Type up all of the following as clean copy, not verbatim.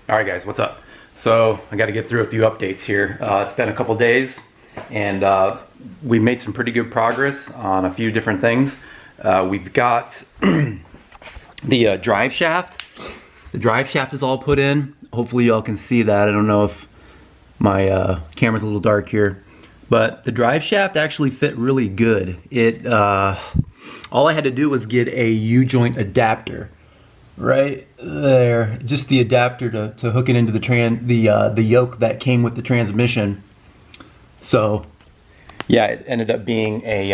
All right, guys, what's up? So I got to get through a few updates here. It's been a couple days, and we made some pretty good progress on a few different things. We've got the drive shaft. The drive shaft is all put in. Hopefully y'all can see that. I don't know if my camera's a little dark here, but the drive shaft actually fit really good. All I had to do was get a U-joint adapter right there, just the adapter to hook it into the yoke that came with the transmission. So yeah, it ended up being a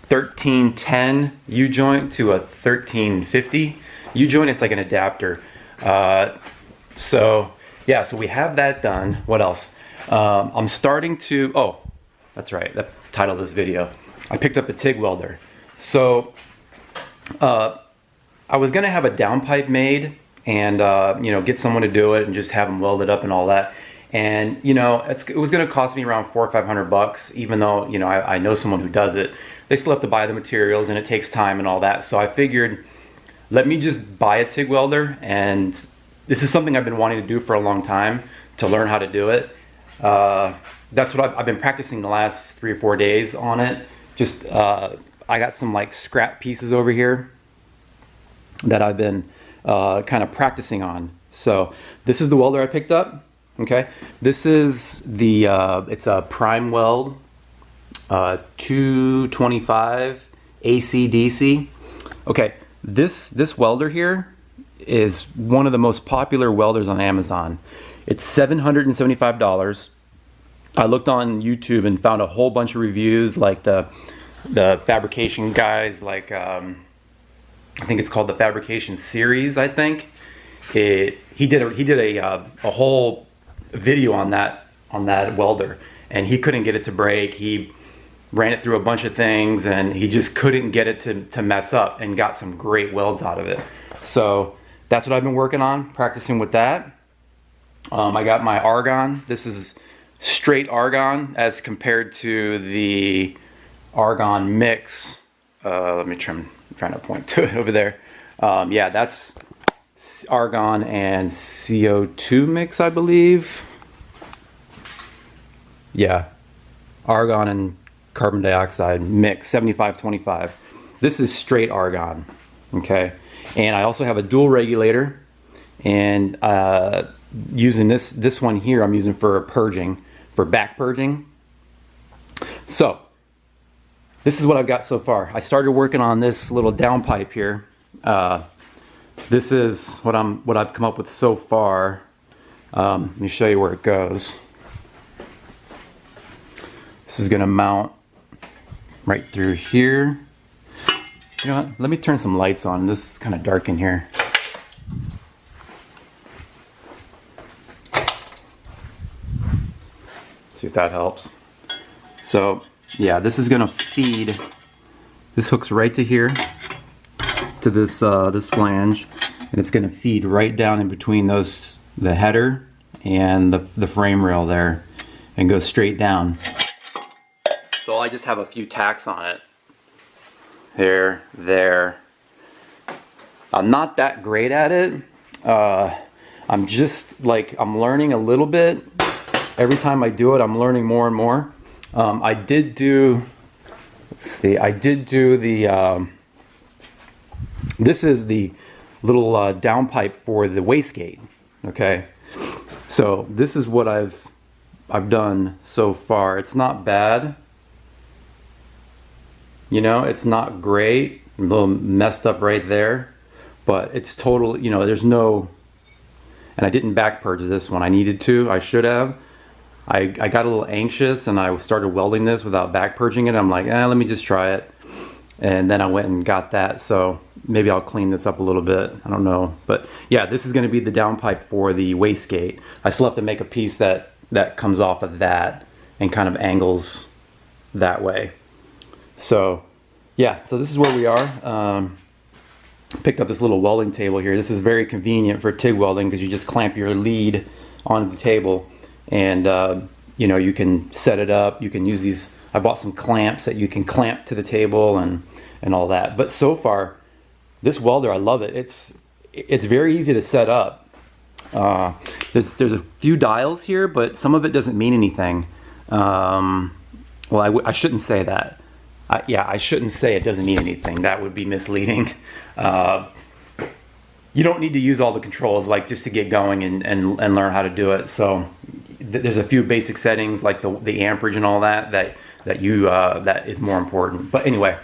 1310 U-joint to a 1350 U-joint. It's like an adapter. So yeah, so we have that done. What else? I'm starting to, oh, that's right, the title of this video. I picked up a TIG welder. So I was gonna have a downpipe made and get someone to do it and just have them weld it up and all that. And it was gonna cost me around $400 or $500, even though I know someone who does it. They still have to buy the materials and it takes time and all that. So I figured, let me just buy a TIG welder, and this is something I've been wanting to do for a long time, to learn how to do it. That's what I've been practicing the last 3 or 4 days on it. Just I got some like scrap pieces over here that I've been kind of practicing on. So this is the welder I picked up. Okay, this is the it's a Primeweld 225 AC DC. Okay, this welder here is one of the most popular welders on Amazon. It's $775. I looked on YouTube and found a whole bunch of reviews, like the fabrication guys, like I think it's called the Fabrication Series. I think he did a whole video on that welder, and he couldn't get it to break. He ran it through a bunch of things and he just couldn't get it to mess up, and got some great welds out of it. So that's what I've been working on, practicing with that. I got my Argon. This is straight Argon as compared to the Argon mix. Let me try. I'm trying to point to it over there. Yeah, that's Argon and CO2 mix, I believe. Yeah, Argon and carbon dioxide mix, 75-25. This is straight Argon, okay? And I also have a dual regulator, and using this one here, I'm using for purging, for back purging. So this is what I've got so far. I started working on this little downpipe here. This is what I've come up with so far. Let me show you where it goes. This is gonna mount right through here. You know what? Let me turn some lights on. This is kind of dark in here. See if that helps. So yeah, this is gonna feed. This hooks right to here, to this this flange, and it's gonna feed right down in between the header and the frame rail there, and go straight down. So I just have a few tacks on it. There. I'm not that great at it. I'm just like, I'm learning a little bit. Every time I do it, I'm learning more and more. I did do, let's see, I did do the, this is the little downpipe for the wastegate, okay? So this is what I've done so far. It's not bad. It's not great, a little messed up right there, but it's total, there's no, and I didn't back purge this one. I needed to, I should have. I got a little anxious and I started welding this without back purging it. I'm like, let me just try it. And then I went and got that. So maybe I'll clean this up a little bit. I don't know. But yeah, this is going to be the downpipe for the wastegate. I still have to make a piece that comes off of that and kind of angles that way. So yeah, so this is where we are. Picked up this little welding table here. This is very convenient for TIG welding because you just clamp your lead onto the table, and you can set it up. You can use these. I bought some clamps that you can clamp to the table and all that. But so far, this welder, I love it. It's very easy to set up. There's a few dials here, but some of it doesn't mean anything. Well, I shouldn't say that. I shouldn't say it doesn't mean anything. That would be misleading. You don't need to use all the controls, like, just to get going and learn how to do it. So there's a few basic settings, like the amperage and all that is more important. But anyway,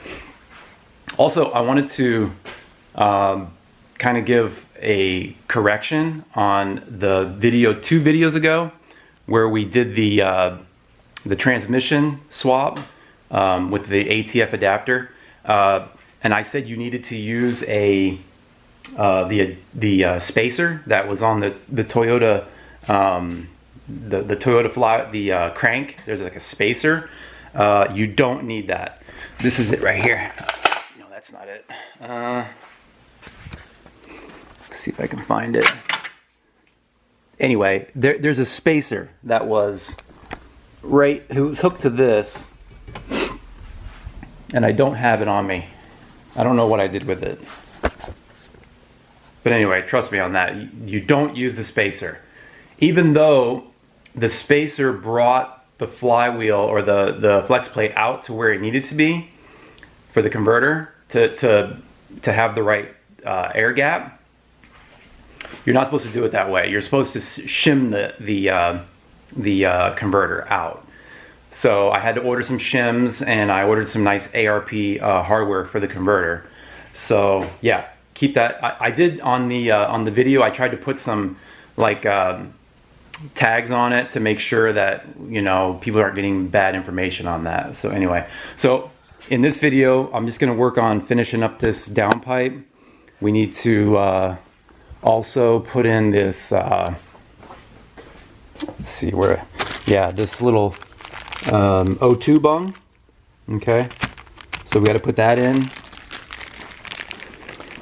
also I wanted to kind of give a correction on the video 2 videos ago, where we did the transmission swap with the ATF adapter, and I said you needed to use the spacer that was on the Toyota, the Toyota crank. There's like a spacer. You don't need that. This is it right here. No, that's not it. Let's see if I can find it. Anyway, there's a spacer that was it was hooked to this, and I don't have it on me. I don't know what I did with it. But anyway, trust me on that. You don't use the spacer. Even though the spacer brought the flywheel or the flex plate out to where it needed to be for the converter to have the right air gap, you're not supposed to do it that way. You're supposed to shim the converter out. So I had to order some shims, and I ordered some nice ARP hardware for the converter. So yeah, keep that. I did on the video. I tried to put some like tags on it to make sure that, you know, people aren't getting bad information on that. So anyway, so in this video, I'm just going to work on finishing up this downpipe. We need to also put in this. Let's see where. Yeah, this little O2 bung. Okay, so we got to put that in.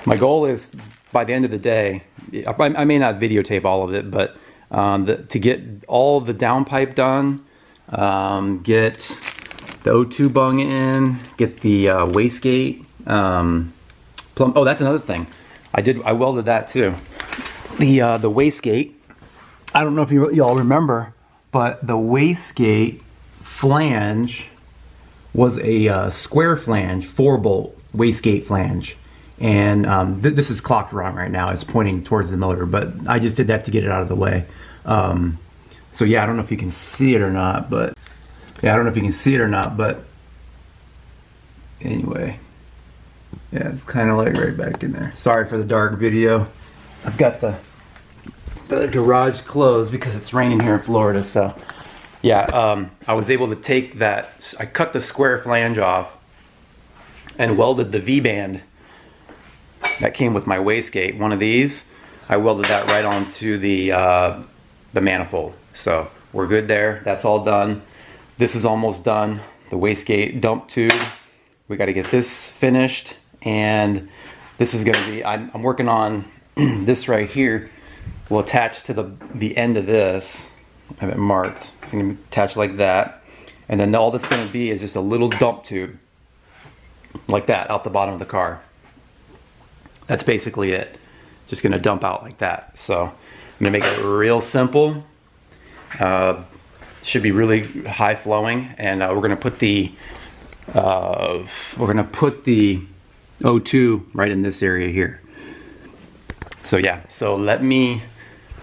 My goal is, by the end of the day, I may not videotape all of it, but to get all the downpipe done, get the O2 bung in, get the wastegate plumb. Oh, that's another thing. I welded that too. The wastegate. I don't know if y'all remember, but the wastegate flange was a square flange, 4-bolt wastegate flange. And this is clocked wrong right now. It's pointing towards the motor, but I just did that to get it out of the way. So yeah, I don't know if you can see it or not, but anyway, yeah, it's kind of like right back in there. Sorry for the dark video. I've got the garage closed because it's raining here in Florida. So yeah, I was able to take that. I cut the square flange off and welded the V-band that came with my wastegate. One of these, I welded that right onto the manifold. So we're good there. That's all done. This is almost done. The wastegate dump tube, we got to get this finished, and this is going to be, I'm working on this right here will attach to the end of this. I have it marked. It's going to be attached like that, and then all that's going to be is just a little dump tube like that out the bottom of the car. That's basically it. Just going to dump out like that. So I'm going to make it real simple. Should be really high flowing, and we're going to put the O2 right in this area here. So yeah, so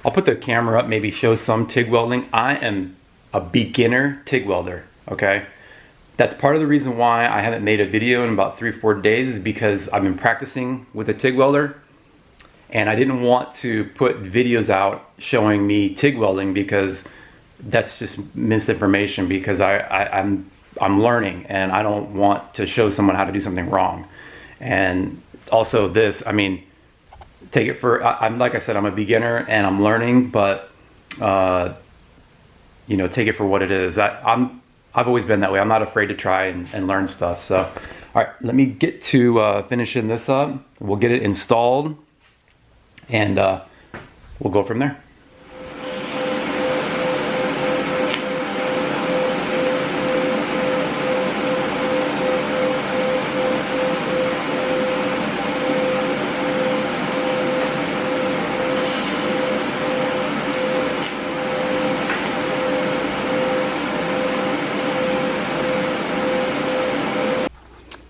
I'll put the camera up, maybe show some TIG welding. I am a beginner TIG welder, okay? That's part of the reason why I haven't made a video in about 3 or 4 days, is because I've been practicing with a TIG welder, and I didn't want to put videos out showing me TIG welding, because that's just misinformation, because I'm learning, and I don't want to show someone how to do something wrong. And also this, I mean, take it for, I'm like I said, I'm a beginner and I'm learning, but you know, take it for what it is. I've always been that way. I'm not afraid to try and learn stuff. So, all right, let me get to finishing this up. We'll get it installed, and we'll go from there.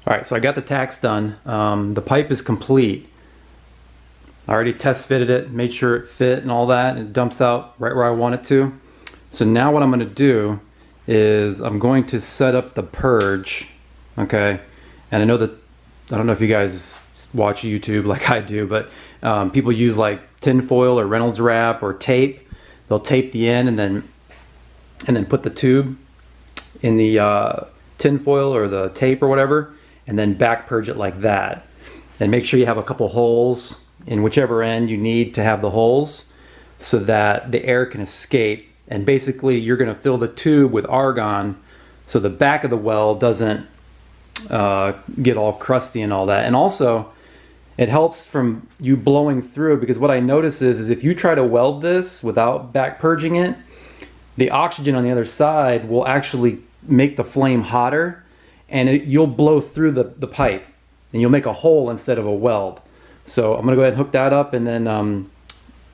All right, so I got the tacks done. The pipe is complete. I already test fitted it, made sure it fit and all that, and it dumps out right where I want it to. So now what I'm gonna do is I'm going to set up the purge, okay? And I know that, I don't know if you guys watch YouTube like I do, but people use like tin foil or Reynolds wrap or tape. They'll tape the end and then put the tube in the tin foil or the tape or whatever, and then back purge it like that. And make sure you have a couple holes in whichever end you need to have the holes so that the air can escape. And basically you're gonna fill the tube with argon so the back of the weld doesn't get all crusty and all that. And also it helps from you blowing through, because what I notice is if you try to weld this without back purging it, the oxygen on the other side will actually make the flame hotter, and you'll blow through the pipe and you'll make a hole instead of a weld. So I'm gonna go ahead and hook that up and then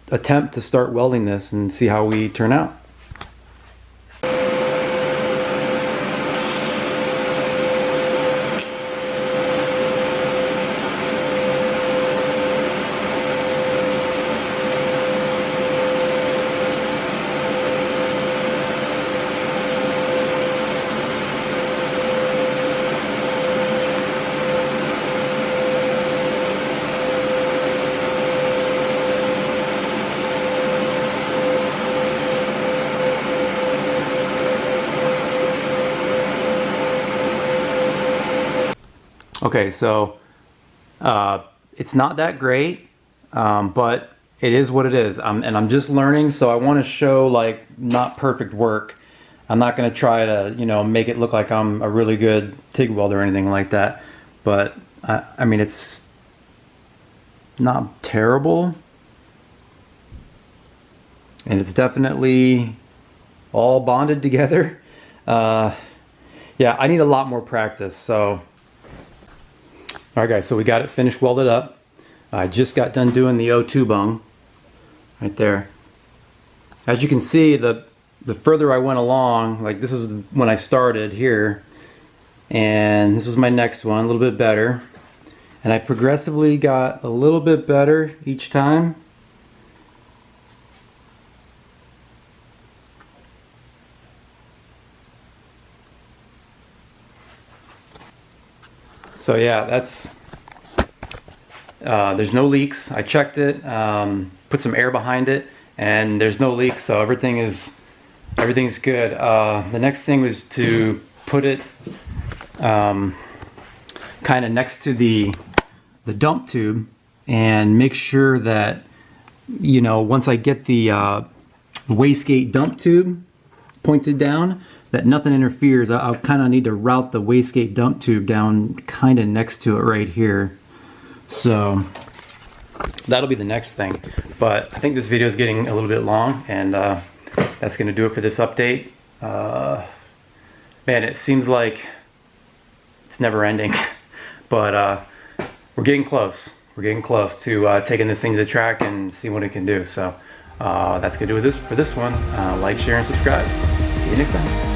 attempt to start welding this and see how we turn out. Okay, so it's not that great, but it is what it is. And I'm just learning, so I want to show like not perfect work. I'm not going to try to, you know, make it look like I'm a really good TIG welder or anything like that. But I mean, it's not terrible, and it's definitely all bonded together. Yeah, I need a lot more practice. So. Alright guys, so we got it finished welded up. I just got done doing the O2 bung right there. As you can see, the further I went along, like this was when I started here, and this was my next one, a little bit better. And I progressively got a little bit better each time. So yeah, that's there's no leaks. I checked it, put some air behind it, and there's no leaks, so everything's good. The next thing was to put it kind of next to the dump tube and make sure that, you know, once I get the wastegate dump tube pointed down, that nothing interferes. I'll kind of need to route the wastegate dump tube down kind of next to it right here. So that'll be the next thing. But I think this video is getting a little bit long, and that's going to do it for this update. Man, it seems like it's never ending, but we're getting close. We're getting close to taking this thing to the track and see what it can do. So that's going to do it for this one. Like, share, and subscribe. See you next time.